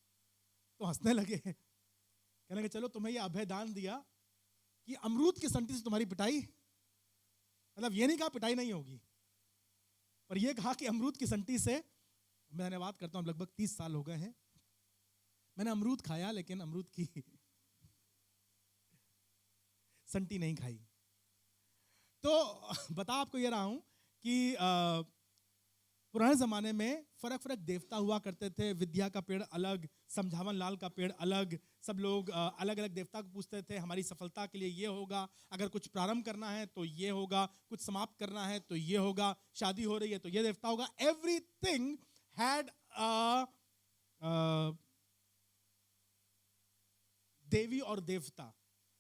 तो हंसने लगे, कहने लगे चलो तुम्हें ये अभय दान दिया, कि अमरूद की संटी से तुम्हारी पिटाई, मतलब ये नहीं कहा पिटाई नहीं होगी, पर यह कहा कि अमरूद की संटी से, मैं धन्यवाद करता हूं, लगभग 30 साल हो गए हैं मैंने अमरूद खाया, लेकिन अमरूद की संटी नहीं खाई। तो बता आपको ये रहा हूं कि पुराने जमाने में फर्क फर्क देवता हुआ करते थे। विद्या का पेड़ अलग, समझावन लाल का पेड़ अलग, सब लोग अलग अलग देवता को पूछते थे। हमारी सफलता के लिए ये होगा, अगर कुछ प्रारंभ करना है तो ये होगा, कुछ समाप्त करना है तो ये होगा, शादी हो रही है तो ये देवता होगा। एवरीथिंग हैड देवी और देवता,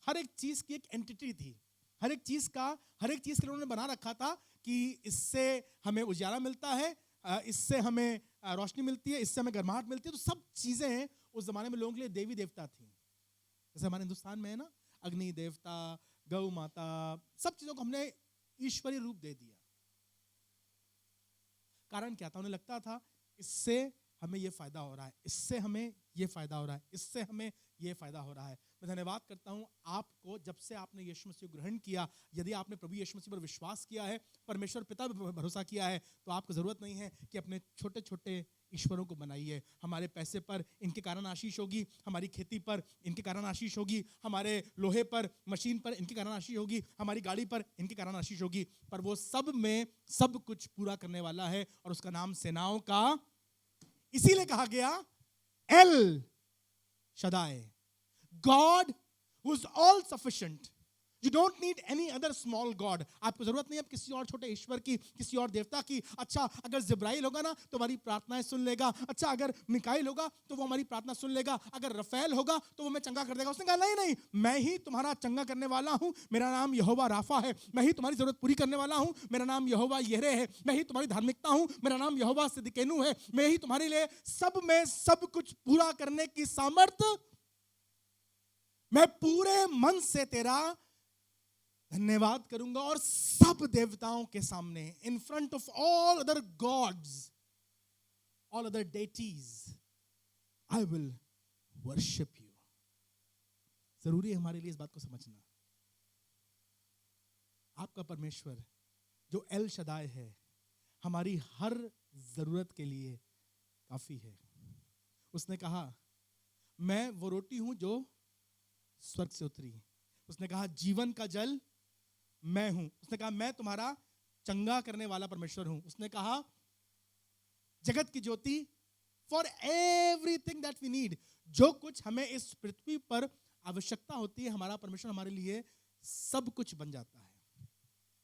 हर एक चीज की एक एंटिटी थी, हर एक चीज के लिए उन्होंने बना रखा था कि इससे हमें उजाला मिलता है, इससे हमें रोशनी मिलती है, इससे हमें गर्माहट मिलती है। तो सब चीजें उस जमाने में लोगों के लिए देवी देवता थी। जैसे हमारे हिंदुस्तान में है ना, अग्नि देवता, गौ माता, सब चीजों को हमने ईश्वरीय रूप दे दिया। कारण क्या था? उन्हें लगता था इससे हमें ये फायदा हो रहा है, इससे हमें ये फायदा हो रहा है, इससे हमें ये फायदा हो रहा है। मैं धन्यवाद करता हूं आपको, जब से आपने यीशु मसीह को ग्रहण किया, यदि आपने प्रभु यीशु मसीह पर विश्वास किया है, परमेश्वर पिता पर भरोसा किया है, तो आपको जरूरत नहीं है कि अपने छोटे छोटे ईश्वरों को बनाइए। हमारे पैसे पर इनके कारण आशीष होगी, हमारी खेती पर इनके कारण आशीष होगी, हमारे लोहे पर, मशीन पर इनके कारण आशीष होगी, हमारी गाड़ी पर इनके कारण आशीष होगी। पर वो सब में सब कुछ पूरा करने वाला है, और उसका नाम सेनाओं का, इसीलिए कहा गया L Shaddai, God who is all sufficient. You don't need any other small God. आपको जरूरत नहीं है किसी और छोटे ईश्वर की, किसी और देवता की। अच्छा, अगर जिब्राइल होगा ना तो हमारी प्रार्थनाएं सुन लेगा। अच्छा, अगर मिकाइल होगा तो वो हमारी प्रार्थना सुन लेगा। अगर रफेल होगा तो वो मैं चंगा कर देगा। उसने कहा नहीं नहीं, मैं ही तुम्हारा चंगा करने वाला हूं, मेरा नाम यहोवा राफा है। मैं ही तुम्हारी जरूरत पूरी करने वाला हूं, मेरा नाम यहोवा यिरे है। मैं ही तुम्हारी धार्मिकता हूं, मेरा नाम यहोवा सिदकेनु है। मैं ही तुम्हारे लिए सब में सब कुछ पूरा करने की सामर्थ, मैं पूरे मन से तेरा धन्यवाद करूंगा, और सब देवताओं के सामने, in front of all other gods, all other deities, I will worship you. जरूरी है हमारे लिए इस बात को समझना। आपका परमेश्वर जो एल शदाई है, हमारी हर जरूरत के लिए काफी है। उसने कहा मैं वो रोटी हूं जो स्वर्ग से उतरी। उसने कहा जीवन का जल मैं हूं। उसने कहा मैं तुम्हारा चंगा करने वाला परमेश्वर हूं। उसने कहा जगत की ज्योति, for everything that we need, जो कुछ हमें इस पृथ्वी पर आवश्यकता होती है, हमारा परमेश्वर हमारे लिए सब कुछ बन जाता है।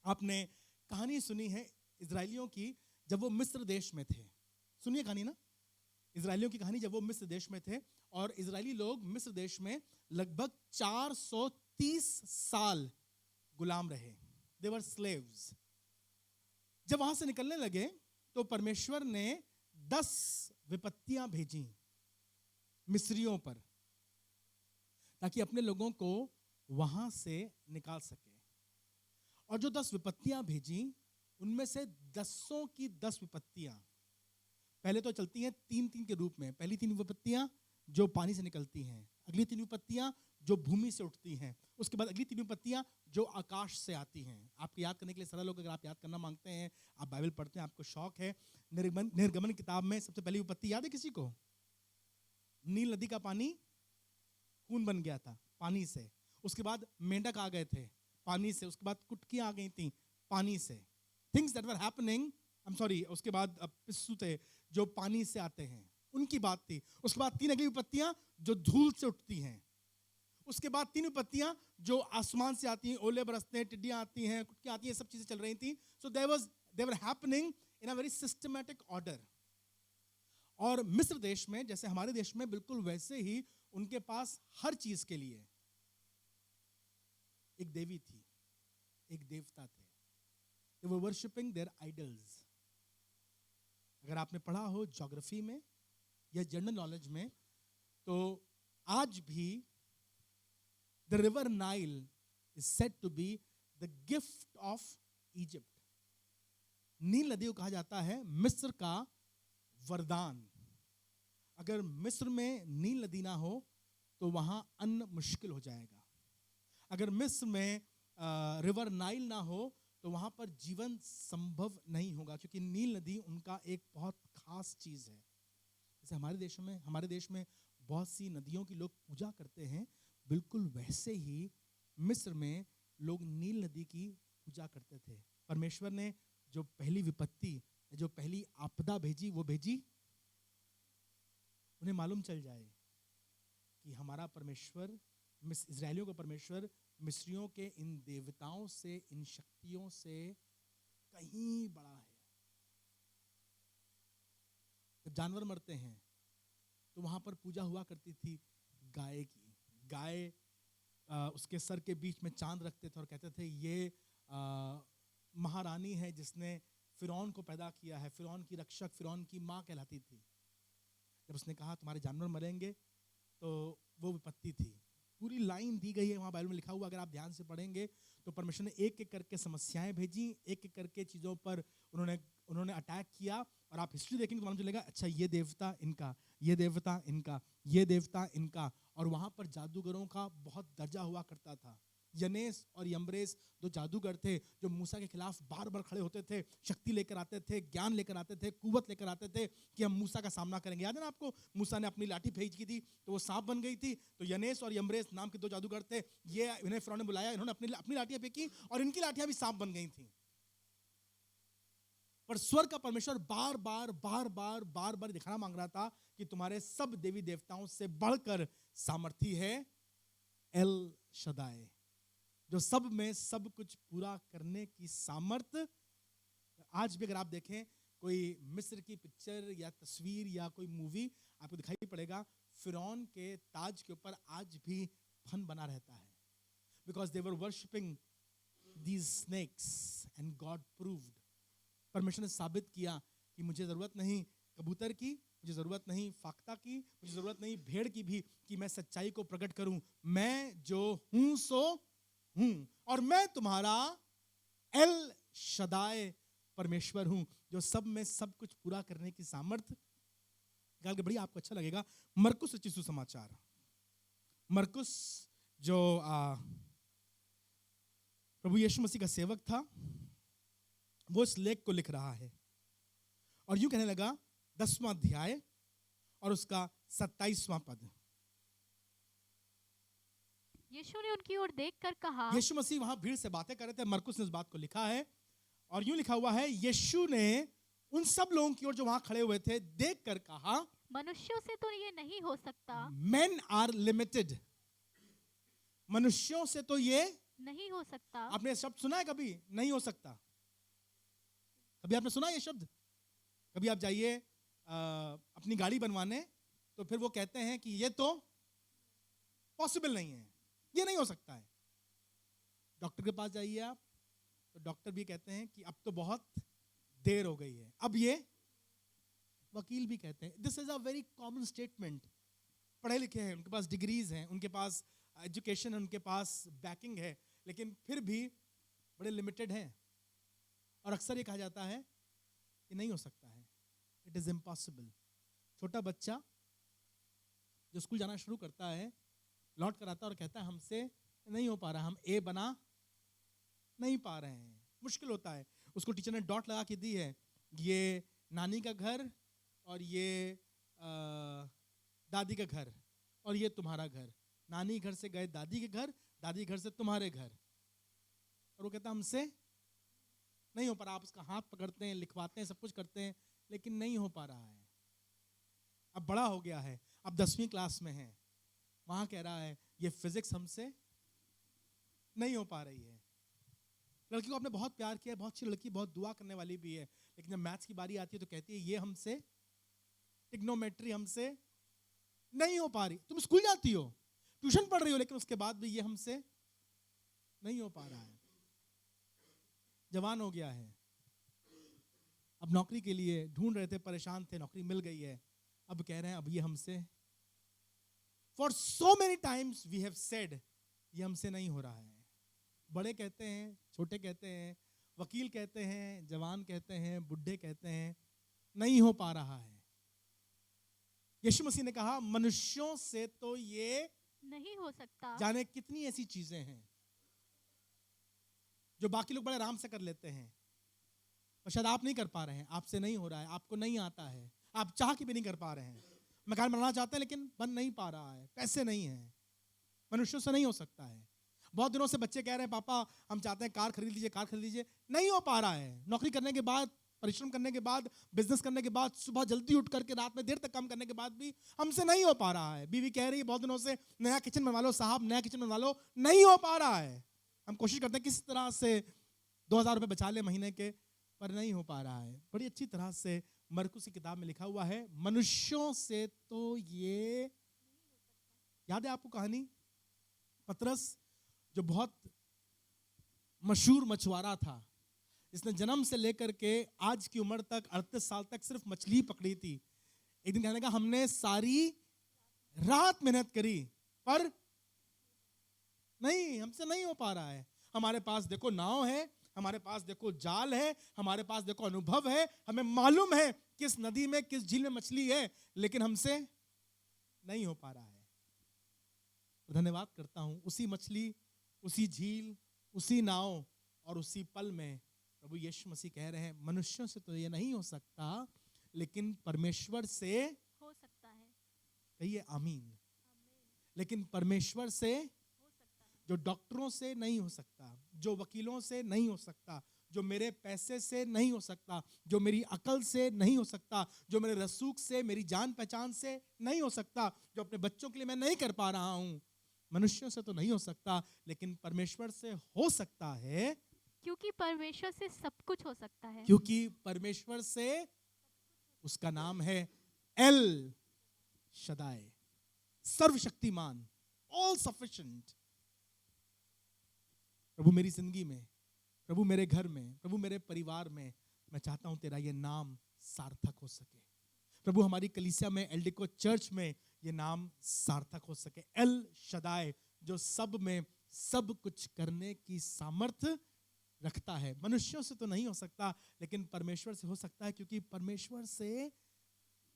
आपने कहानी सुनी है इजरायलियों की, जब वो मिस्र देश में थे। सुनिए कहानी ना, इजरायलियों की कहानी, जब वो मिस्र देश में थे, और इजरायली लोग मिस्र देश में लगभग 430 साल गुलाम रहे। दे वर स्लेव्स। जब वहां से निकलने लगे तो परमेश्वर ने 10 विपत्तियां भेजी मिस्रियों पर, ताकि अपने लोगों को वहां से निकाल सके। और जो 10 विपत्तियां भेजी, उनमें से 10 की 10 विपत्तियां पहले तो चलती हैं 3-3 के रूप में। पहली 3 विपत्तियां जो पानी से निकलती हैं, अगली 3 विपत्तियां जो भूमि से उठती हैं, उसके बाद अगली 3 विपत्तियां जो आकाश से आती हैं। आपको याद करने के लिए सरल होगा, अगर आप याद करना मांगते हैं, आप बाइबल पढ़ते हैं, आपको शौक है। निर्गमन किताब में सबसे पहली विपत्ति याद है किसी को? नील नदी का पानी खून बन गया था पानी से। उसके बाद मेंढक आ गए थे पानी से। उसके बाद कुटकियां आ गई थी पानी से। Things that were happening, I am sorry, उसके बाद पिस्सू थे जो पानी से आते हैं, उनकी बात थी। उसके बाद 3 अगली विपत्तियां जो धूल से उठती हैं। उसके बाद 3 विपत्तियां जो आसमान से आती हैं, ओले बरसते हैं, टिड्डियां आती हैं, कुटकियां आती हैं, सब चीजें चल रही थी। So they were happening in a very systematic order. और मिस्र देश में, जैसे हमारे देश में, बिल्कुल वैसे ही उनके पास हर चीज के लिए एक देवी थी, एक देवता थे। They were worshipping their idols. अगर आपने पढ़ा हो ज्योग्राफी में या जनरल नॉलेज में, तो आज भी the river Nile is said to be the gift of Egypt. नील नदी को कहा जाता है मिस्र का वरदान। अगर मिस्र में नील नदी ना हो तो वहां अन्न मुश्किल हो जाएगा। अगर मिस्र में रिवर नाइल ना हो तो वहां पर जीवन संभव नहीं होगा, क्योंकि नील नदी उनका एक बहुत खास चीज है। जैसे हमारे देश में बहुत सी नदियों की लोग पूजा करते हैं, बिल्कुल वैसे ही मिस्र में लोग नील नदी की पूजा करते थे। परमेश्वर ने जो पहली विपत्ति, जो पहली आपदा भेजी, वो भेजी उन्हें मालूम चल जाए कि हमारा परमेश्वर, इजरायलियों का परमेश्वर मिस्रियों के इन देवताओं से, इन शक्तियों से कहीं बड़ा है। जब जानवर मरते हैं तो वहां पर पूजा हुआ करती थी गाय की। गाय उसके सर के बीच में चांद रखते थे और कहते थे ये महारानी है जिसने फिरौन को पैदा किया है, फिरौन की रक्षक, फिरौन की माँ कहलाती थी। जब उसने कहा तुम्हारे जानवर मरेंगे तो वो विपत्ति थी। पूरी लाइन दी गई है वहाँ बाइबल में लिखा हुआ, अगर आप ध्यान से पढ़ेंगे तो परमेश्वर ने एक एक करके समस्याएं भेजी, एक एक करके चीज़ों पर उन्होंने अटैक किया। और आप हिस्ट्री देखेंगे तो मालूम चलेगा अच्छा ये देवता इनका, ये देवता इनका, ये देवता इनका। और वहाँ पर जादूगरों का बहुत दर्जा हुआ करता था। यनेस और यम्ब्रेस दो जादूगर थे जो मूसा के खिलाफ बार बार खड़े होते थे, शक्ति लेकर आते थे, ज्ञान लेकर आते थे, कुवत लेकर आते थे कि हम मूसा का सामना करेंगे। याद है ना आपको, मूसा ने अपनी लाठी फेंक की थी तो वो सांप बन गई थी। तो यनेस और यम्ब्रेस नाम के दो जादूगर थे, ये इन्हें फिरौन ने बुलाया, इन्होंने अपनी लाठियां फेंकी और इनकी लाठियां भी सांप बन गई थी। पर स्वर्ग का परमेश्वर बार बार दिखाना मांग रहा था कि तुम्हारे सब देवी देवताओं से बढ़कर सामर्थी है एल शदाई, जो सब में सब कुछ पूरा करने की सामर्थ। आज भी अगर आप देखें कोई मिस्र की पिक्चर या तस्वीर या कोई मूवी, आपको दिखाई पड़ेगा फिरौन के ताज के ऊपर आज भी फन बना रहता है, because they were worshipping these snakes and God proved. परमेश्वर ने साबित किया कि मुझे जरूरत नहीं कबूतर की, मुझे जरूरत नहीं फाख्ता की, मुझे जरूरत नहीं भेड़ की भी कि मैं सच्चाई को प्रकट करूं। मैं जो हूं सो हूं, और मैं तुम्हारा एल शदाई परमेश्वर हूं, जो सब में सब कुछ पूरा करने की सामर्थ। गाल के बढ़िया आपको अच्छा लगेगा, मरकुस रचित सुसमाचार। मरकुस जो प्रभु यीशु मसीह का सेवक था, वो इस लेख को लिख रहा है और यूं कहने लगा 10वां अध्याय और उसका 27वां पद। यीशु ने उनकी ओर देखकर कहा, यीशु मसीह वहां भीड़ से बातें कर रहे थे, मरकुस ने इस बात को लिखा है और यूं लिखा हुआ है, यीशु ने उन सब लोगों की ओर जो वहां खड़े हुए थे देखकर कहा, मनुष्यों से तो ये नहीं हो सकता, मेन आर लिमिटेड। मनुष्यों से तो ये नहीं हो सकता। आपने शब्द सुना है कभी? नहीं हो सकता। कभी आपने सुना ये शब्द? कभी आप जाइए अपनी गाड़ी बनवाने तो फिर वो कहते हैं कि ये तो पॉसिबल नहीं है, ये नहीं हो सकता है। डॉक्टर के पास जाइए आप तो डॉक्टर भी कहते हैं कि अब तो बहुत देर हो गई है, अब ये वकील भी कहते हैं। This is a very common statement. पढ़े लिखे हैं, उनके पास डिग्रीज हैं, उनके पास एजुकेशन है, उनके पास बैकिंग है, लेकिन फिर भी बड़े लिमिटेड हैं। और अक्सर ये कहा जाता है कि नहीं हो सकता है, इट इज इम्पॉसिबल। छोटा बच्चा जो स्कूल जाना शुरू करता है लौट कर आता है और कहता है हमसे नहीं हो पा रहा, हम ए बना नहीं पा रहे हैं, मुश्किल होता है। उसको टीचर ने डॉट लगा के दी है, ये नानी का घर और ये दादी का घर और ये तुम्हारा घर। नानी घर से गए दादी के घर, दादी घर से तुम्हारे घर। और वो कहता हमसे नहीं हो पा रहा। आप उसका हाथ पकड़ते हैं, लिखवाते हैं, सब कुछ करते हैं, लेकिन नहीं हो पा रहा है। अब बड़ा हो गया है, अब 10वीं क्लास में है, वहां कह रहा है ये फिजिक्स हमसे नहीं हो पा रही है। लड़की को आपने बहुत प्यार किया, बहुत अच्छी लड़की, बहुत दुआ करने वाली भी है, लेकिन जब मैथ्स की बारी आती है तो कहती है ये हमसे, ट्रिग्नोमेट्री हमसे नहीं हो पा रही। तुम स्कूल जाती हो, ट्यूशन पढ़ रही हो, लेकिन उसके बाद भी ये हमसे नहीं हो पा रहा है। जवान हो गया है, अब नौकरी के लिए ढूंढ रहे थे, परेशान थे, नौकरी मिल गई है, अब कह रहे हैं अब ये हमसे, for so many times we have said ये हमसे नहीं हो रहा है। बड़े कहते हैं, छोटे कहते हैं, वकील कहते हैं, जवान कहते हैं, बुढ़े कहते हैं, नहीं हो पा रहा है। यीशु मसीह ने कहा मनुष्यों से तो ये नहीं हो सकता। जाने कितनी ऐसी चीजें हैं जो बाकी लोग बड़े आराम से कर लेते हैं, और शायद आप नहीं कर पा रहे हैं, आपसे नहीं हो रहा है, आपको नहीं आता है, आप चाह के भी नहीं कर पा रहे हैं। मकान बनाना चाहते हैं लेकिन बन नहीं पा रहा है, पैसे नहीं हैं, मनुष्यों से नहीं हो सकता है। बहुत दिनों से बच्चे कह रहे हैं पापा हम चाहते हैं कार खरीद लीजिए, कार खरीद लीजिए, नहीं हो पा रहा है। नौकरी करने के बाद, परिश्रम करने के बाद, बिजनेस करने के बाद, सुबह जल्दी उठ करके रात में देर तक काम करने के बाद भी हमसे नहीं हो पा रहा है। बीवी कह रही है बहुत दिनों से नया किचन बनवा लो साहब, नया किचन बनवा लो, नहीं हो पा रहा है। हम कोशिश करते हैं किसी तरह से 2000 रुपए बचा ले महीने के, पर नहीं हो पा रहा है। बड़ी अच्छी तरह से मरकुस की किताब में लिखा हुआ है, मनुष्यों से तो ये, याद है आपको कहानी, पतरस जो बहुत मशहूर मछुआरा था, इसने जन्म से लेकर के आज की उम्र तक 38 साल तक सिर्फ मछली पकड़ी थी। एक दिन कहने का हमने सारी रात मेहनत करी पर नहीं, हमसे नहीं हो पा रहा है। हमारे पास देखो नाव है, हमारे पास देखो जाल है, हमारे पास देखो अनुभव है, हमें मालूम है किस नदी में किस झील में मछली है, लेकिन हमसे नहीं हो पा रहा है। धन्यवाद करता हूं, उसी मछली, उसी झील, उसी नाव और उसी पल में प्रभु यीशु मसीह कह रहे हैं मनुष्यों से तो ये नहीं हो सकता, लेकिन परमेश्वर से हो सकता है। कहिए आमीन। लेकिन परमेश्वर से, हो सकता है। जो डॉक्टरों से नहीं हो सकता, जो वकीलों से नहीं हो सकता, जो मेरे पैसे से नहीं हो सकता, जो मेरी अकल से नहीं हो सकता, जो मेरे रसूख से, मेरी जान पहचान से नहीं हो सकता, जो अपने बच्चों के लिए मैं नहीं कर पा रहा हूं, मनुष्यों से तो नहीं हो सकता, लेकिन परमेश्वर से हो सकता है। क्योंकि परमेश्वर से सब कुछ हो सकता है। क्योंकि परमेश्वर से, उसका नाम है एल शदाय, सर्वशक्तिमान, ऑल सफिशिएंट। प्रभु मेरी जिंदगी में, प्रभु मेरे घर में, प्रभु मेरे परिवार में, मैं चाहता हूं तेरा ये नाम सार्थक हो सके। प्रभु हमारी कलीसिया में, एल्डिको चर्च में ये नाम सार्थक हो सके। एल शदाय, जो सब में सब कुछ करने की सामर्थ्य रखता है। मनुष्यों से तो नहीं हो सकता, लेकिन परमेश्वर से हो सकता है, क्योंकि परमेश्वर से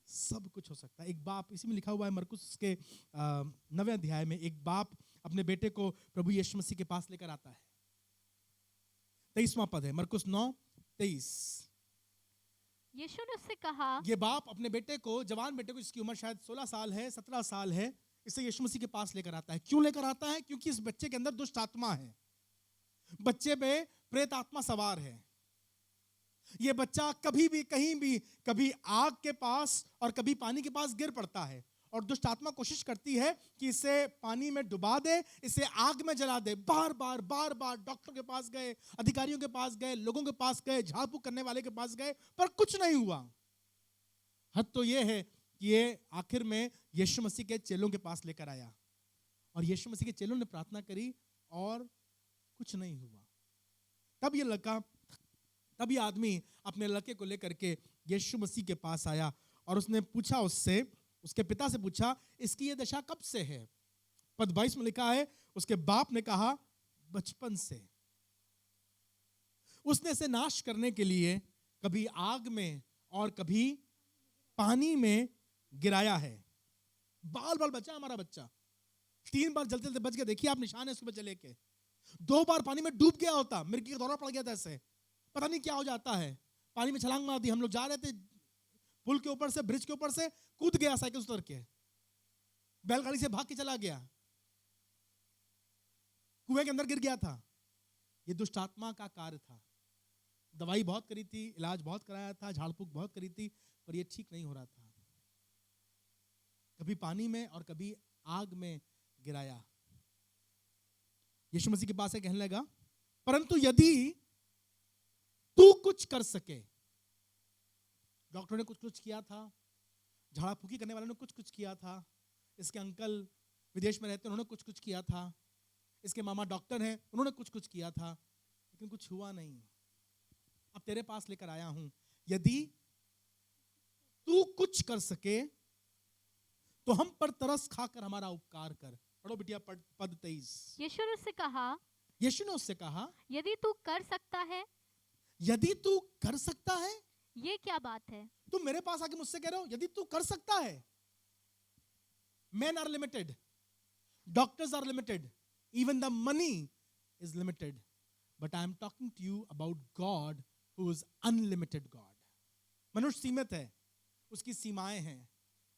सब कुछ हो सकता है। एक बाप, इसी में लिखा हुआ है मरकुस के 9वें अध्याय में, एक बाप अपने बेटे को प्रभु यीशु मसीह के पास लेकर आता है। 23वां पद है, मरकुस 9:23। यीशु ने उससे कहा, ये बाप अपने बेटे को, जवान बेटे को, जिसकी उम्र शायद 16 साल है, 17 साल है, इसे यीशु मसीह के पास लेकर आता है। क्यों लेकर आता है? क्योंकि इस बच्चे के अंदर दुष्ट आत्मा है, बच्चे पे प्रेत आत्मा सवार है। ये बच्चा कभी भी, कहीं भी, कभी आग के पास और कभी पानी के पास गिर पड़ता है, और दुष्ट आत्मा कोशिश करती है कि इसे पानी में डुबा दे, इसे आग में जला दे। बार बार बार बार डॉक्टर के पास गए, अधिकारियों के पास गए, लोगों के पास गए, झाड़ फूक करने वाले के पास गए, पर कुछ नहीं हुआ। हद तो ये है कि ये आखिर में यीशु मसीह के चेलों के पास लेकर आया, और यीशु मसीह के चेलों ने प्रार्थना करी और कुछ नहीं हुआ। तब ये लड़का, तब ये आदमी अपने लड़के को लेकर के यीशु मसीह के पास आया, और उसने पूछा उससे, उसके पिता से पूछा, इसकी ये दशा कब से है? पद 22 में लिखा है, उसके बाप ने कहा, बचपन से। उसने इसे नाश करने के लिए कभी आग में और कभी पानी में गिराया है। बाल बाल बचा हमारा बच्चा, 3 बार जलते जलते बच गया। देखिए आप निशान है उसके बच्चे लेके। 2 बार पानी में डूब गया होता, मिर्गी का दौरा पड़ गया था, ऐसे पता नहीं क्या हो जाता है। पानी में छलांग मार दी, हम लोग जा रहे थे पुल के ऊपर से, ब्रिज के ऊपर से, कूद गया साइकिल उतर के, बैलगाड़ी से भाग के चला गया, कुएं के अंदर गिर गया था। ये दुष्ट आत्मा का कार्य था। दवाई बहुत करी थी, इलाज बहुत कराया था, झाड़ फूक बहुत करी थी, पर ये ठीक नहीं हो रहा था। कभी पानी में और कभी आग में गिराया। यीशु मसीह के पास कहने लगा, परंतु यदि तू कुछ कर सके। डॉक्टर ने कुछ कुछ किया था, झाड़ा फूकी करने वाले ने कुछ कुछ किया था, इसके अंकल विदेश में रहते हैं, उन्होंने कुछ कुछ किया था, इसके मामा डॉक्टर हैं, उन्होंने कुछ कुछ किया था, लेकिन कुछ हुआ नहीं। अब तेरे पास लेकर आया हूं, यदि तू कुछ कर सके तो हम पर तरस खाकर हमारा उपकार कर। पढ़ो बिटिया पद 23। यीशु ने उससे कहा, यीशु ने उससे कहा, यदि तू कर सकता है। यदि तू कर सकता है, ये क्या बात है? तुम मेरे पास आके मुझसे कह रहे हो यदि तू कर सकता है। Men are limited, doctors are limited, even the money is limited, but I am talking to you about God who is unlimited God. मनुष्य सीमित है, उसकी सीमाएं हैं,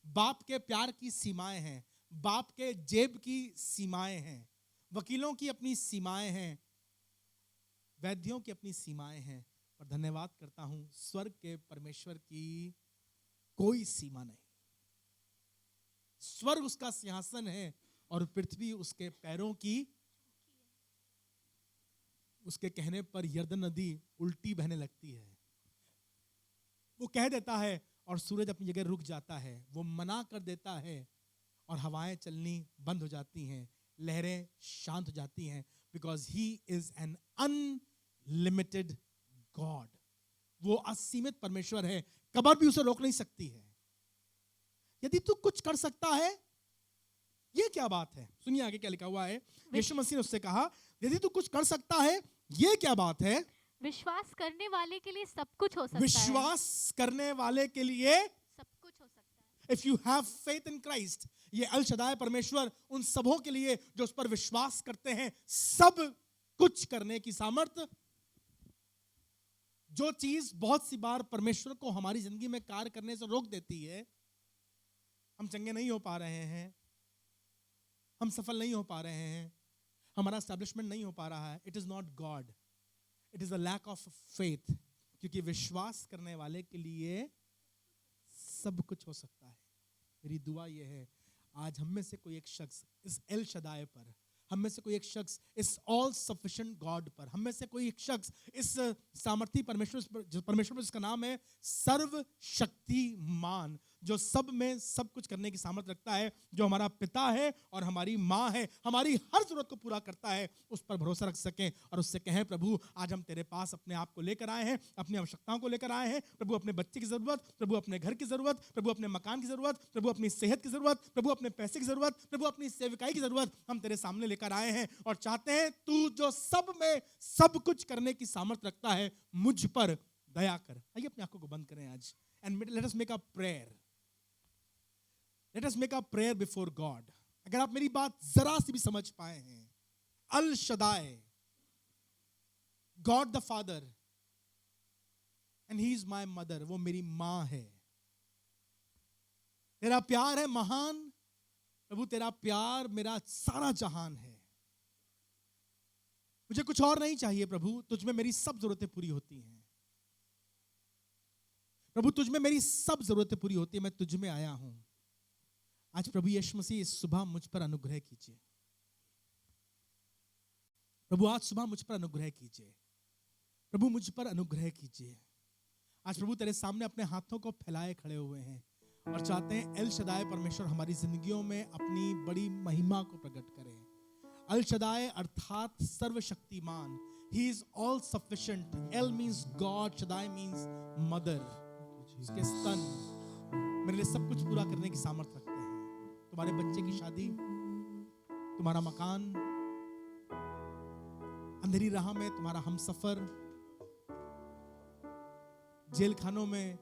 बाप के प्यार की सीमाएं हैं, बाप के जेब की सीमाएं हैं, वकीलों की अपनी सीमाएं हैं, वैद्यों की अपनी सीमाएं हैं, पर धन्यवाद करता हूं स्वर्ग के परमेश्वर की कोई सीमा नहीं। स्वर्ग उसका सिंहासन है और पृथ्वी उसके पैरों की। उसके कहने पर यर्दन नदी उल्टी बहने लगती है। वो कह देता है और सूरज अपनी जगह रुक जाता है, वो मना कर देता है और हवाएं चलनी बंद हो जाती हैं, लहरें शांत हो जाती हैं, because he is an unlimited God. वो असीमित परमेश्वर है, कबर भी उसे रोक नहीं सकती है। यदि तू कुछ कर सकता है, ये क्या बात है? सुनिए आगे क्या लिखा हुआ है। यीशु मसीह ने उससे कहा, यदि तू कुछ कर सकता है, ये क्या बात है? विश्वास करने वाले के लिए सब कुछ हो सकता है। विश्वास करने वाले के लिए सब कुछ हो सकता है। If you have faith in Christ, ये अल शदाय परमेश्वर उन सबों के लिए जो उस पर विश्वास करते हैं सब कुछ करने की सामर्थ। जो चीज बहुत सी बार परमेश्वर को हमारी जिंदगी में कार्य करने से रोक देती है, हम चंगे नहीं हो पा रहे हैं, हम सफल नहीं हो पा रहे हैं, हमारा एस्टैब्लिशमेंट नहीं हो पा रहा है, it is not God, it is a lack of faith. क्योंकि विश्वास करने वाले के लिए सब कुछ हो सकता है। मेरी दुआ यह है, आज हम में से कोई एक शख्स इस एल शदाय पर, हम में से कोई एक शख्स इस ऑल सफिशिएंट गॉड पर, हम में से कोई एक शख्स इस सामर्थी परमेश्वर जिसका नाम है सर्वशक्तिमान, जो सब में सब कुछ करने की सामर्थ रखता है, जो हमारा पिता है और हमारी माँ है, हमारी हर जरूरत को पूरा करता है, उस पर भरोसा रख सकें और उससे कहें, प्रभु आज हम तेरे पास अपने आप को लेकर आए हैं, अपनी आवश्यकताओं को लेकर आए हैं। प्रभु अपने बच्चे की जरूरत, प्रभु अपने घर की जरूरत, प्रभु अपने मकान की जरूरत, प्रभु अपनी सेहत की जरूरत, प्रभु अपने पैसे की जरूरत, प्रभु अपनी सेविकाई की जरूरत हम तेरे सामने लेकर आए हैं और चाहते हैं तू जो सब में सब कुछ करने की सामर्थ रखता है, मुझ पर दया कर। आइए अपनी आंखों को बंद करें आज and let us make a prayer. Let us make a prayer before God. अगर आप मेरी बात जरा सी भी समझ पाए हैं, अल शदाय, God the father and he is my mother, वो मेरी मां है। तेरा प्यार है महान प्रभु, तेरा प्यार मेरा सारा जहान है। मुझे कुछ और नहीं चाहिए प्रभु, तुझ में मेरी सब जरूरतें पूरी होती हैं। प्रभु तुझ में मेरी सब जरूरतें पूरी होती है, मैं तुझ में आया हूं। आज प्रभु यीशु मसीह इस सुबह मुझ पर अनुग्रह कीजिए। प्रभु आज सुबह मुझ पर अनुग्रह कीजिए। प्रभु मुझ पर अनुग्रह कीजिए। आज प्रभु तेरे सामने अपने हाथों को फैलाए खड़े हुए हैं और चाहते हैं एल शदाय परमेश्वर हमारी जिंदगियों में अपनी बड़ी महिमा को प्रकट करे। अल शदाय अर्थात सर्वशक्तिमान, he is all sufficient. L means God, शदाय means mother. उसके स्तन मेरे लिए सब कुछ पूरा करने की सामर्थ रखते हैं। तुम्हारे बच्चे की शादी, तुम्हारा मकान, अंधेरी राह में तुम्हारा हमसफर, जेल खानों में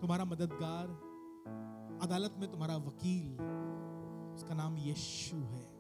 तुम्हारा मददगार, अदालत में तुम्हारा वकील, उसका नाम यीशु है।